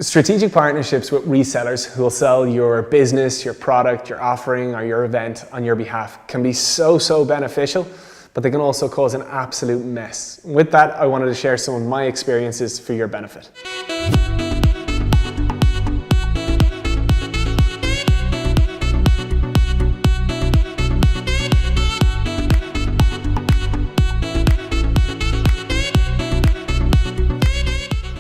Strategic partnerships with resellers who will sell your business, your product, your offering, or your event on your behalf can be so beneficial, but they can also cause an absolute mess. With that, I wanted to share some of my experiences for your benefit.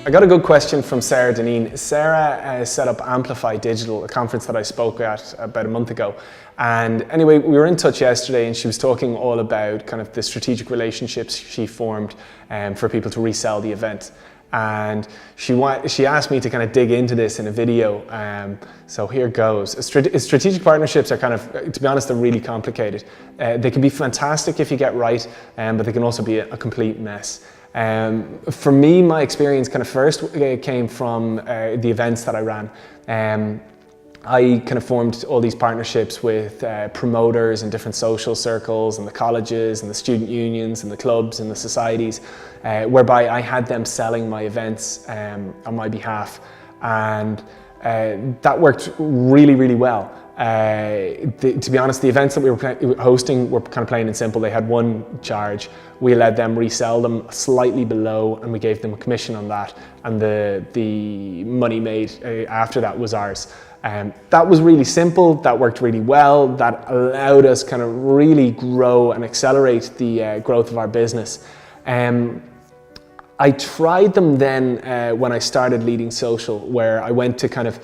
I got a good question from Sarah Deneen. Sarah set up Amplify Digital, a conference that I spoke at about a month ago. And anyway, we were in touch yesterday and she was talking all about kind of the strategic relationships she formed for people to resell the event. And she asked me to kind of dig into this in a video. So here goes. Strategic partnerships are kind of, to be honest, they're really complicated. They can be fantastic if you get right, but they can also be a complete mess. For me, my experience kind of first came from the events that I ran. I kind of formed all these partnerships with promoters and different social circles and the colleges and the student unions and the clubs and the societies, whereby I had them selling my events on my behalf. And that worked really well. To be honest, the events that we were hosting were kind of plain and simple. They had one charge. We let them resell them slightly below and we gave them a commission on that, and the money made after that was ours. That was really simple, that worked really well, that allowed us kind of really grow and accelerate the growth of our business. I tried them then when I started Leading Social, where I went to kind of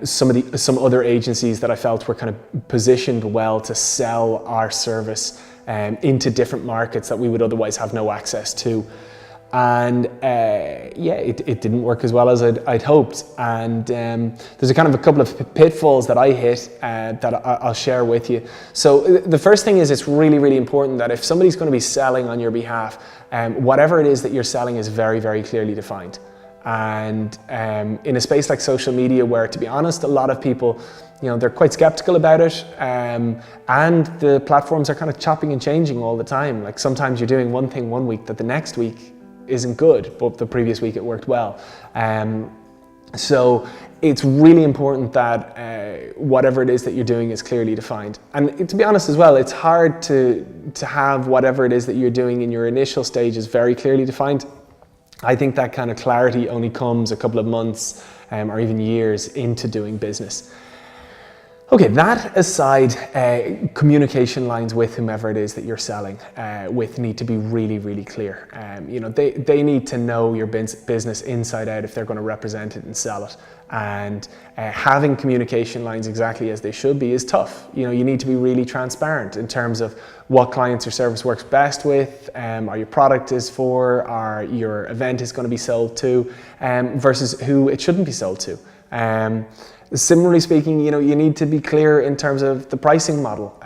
some other agencies that I felt were kind of positioned well to sell our service into different markets that we would otherwise have no access to. And yeah, it didn't work as well as I'd hoped. And there's a kind of a couple of pitfalls that I hit that I'll share with you. So the first thing is, it's really important that if somebody's going to be selling on your behalf, whatever it is that you're selling is very clearly defined. And in a space like social media, where, to be honest, a lot of people, they're quite skeptical about it, and the platforms are kind of chopping and changing all the time. Like, sometimes you're doing one thing one week that the next week isn't good, but the previous week it worked well. So it's really important that whatever it is that you're doing is clearly defined. And to be honest as well, it's hard to have whatever it is that you're doing in your initial stages very clearly defined. I think that kind of clarity only comes a couple of months or even years into doing business. Okay, that aside, communication lines with whomever it is that you're selling with need to be really clear. They need to know your business inside out if they're going to represent it and sell it. And having communication lines exactly as they should be is tough. You need to be really transparent in terms of what clients or service works best with, or your product is for, or your event is going to be sold to, versus who it shouldn't be sold to. Similarly speaking, you need to be clear in terms of the pricing model.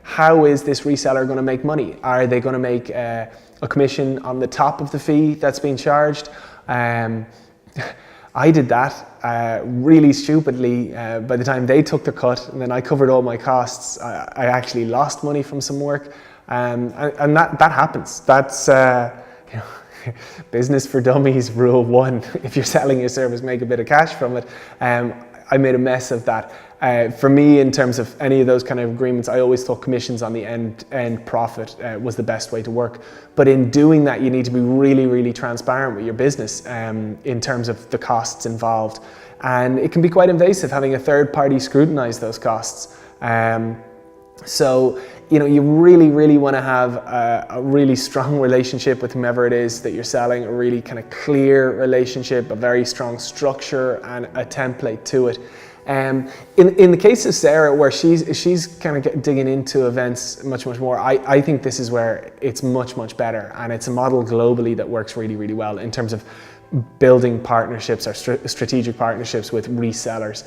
How is this reseller going to make money? Are they going to make a commission on the top of the fee that's being charged? I did that really stupidly. By the time they took the cut and then I covered all my costs, I actually lost money from some work. And that happens. That's business for dummies, rule 1. If you're selling your service, make a bit of cash from it. I made a mess of that. For me, in terms of any of those kind of agreements, I always thought commissions on the end profit was the best way to work. But in doing that, you need to be really transparent with your business in terms of the costs involved. And it can be quite invasive having a third party scrutinize those costs. So, you really want to have a really strong relationship with whomever it is that you're selling, a really kind of clear relationship, a very strong structure and a template to it. In the case of Sarah, where she's kind of digging into events much more, I think this is where it's much better, and it's a model globally that works really well in terms of building partnerships or strategic partnerships with resellers.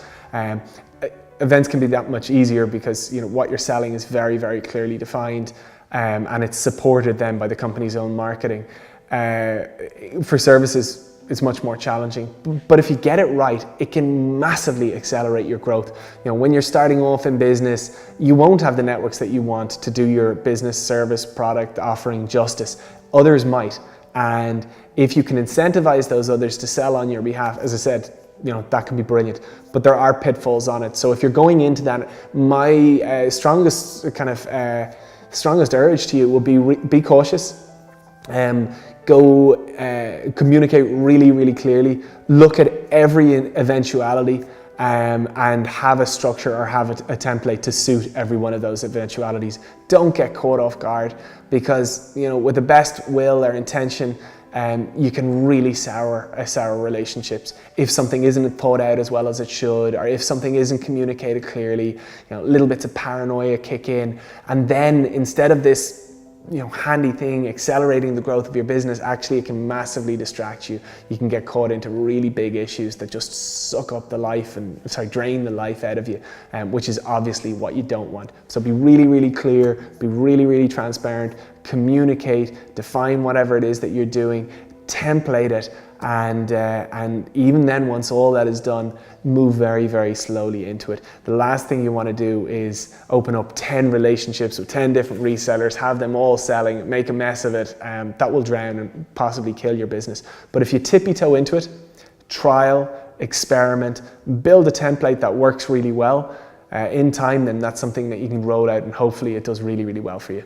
Events can be that much easier because what you're selling is very clearly defined, and it's supported then by the company's own marketing. For services, it's much more challenging, but if you get it right, it can massively accelerate your growth. When you're starting off in business, you won't have the networks that you want to do your business, service, product offering justice. Others might, and if you can incentivize those others to sell on your behalf, as I said, that can be brilliant. But there are pitfalls on it. So if you're going into that, my strongest urge to you will be cautious. Communicate really, really clearly. Look at every eventuality. And have a structure or have a template to suit every one of those eventualities. Don't get caught off guard, because with the best will or intention, you can really sour relationships if something isn't thought out as well as it should, or if something isn't communicated clearly. Little bits of paranoia kick in, and then instead of this handy thing accelerating the growth of your business, actually it can massively distract you. You can get caught into really big issues that just suck up drain the life out of you, which is obviously what you don't want. So be really, really clear, be really, really transparent, communicate, define whatever it is that you're doing, template it, and even then, once all that is done, move very, very slowly into it. The last thing you want to do is open up 10 relationships with 10 different resellers, have them all selling, make a mess of it. That will drown and possibly kill your business. But if you tippy-toe into it, trial, experiment, build a template that works really well in time, then that's something that you can roll out, and hopefully it does really, really well for you.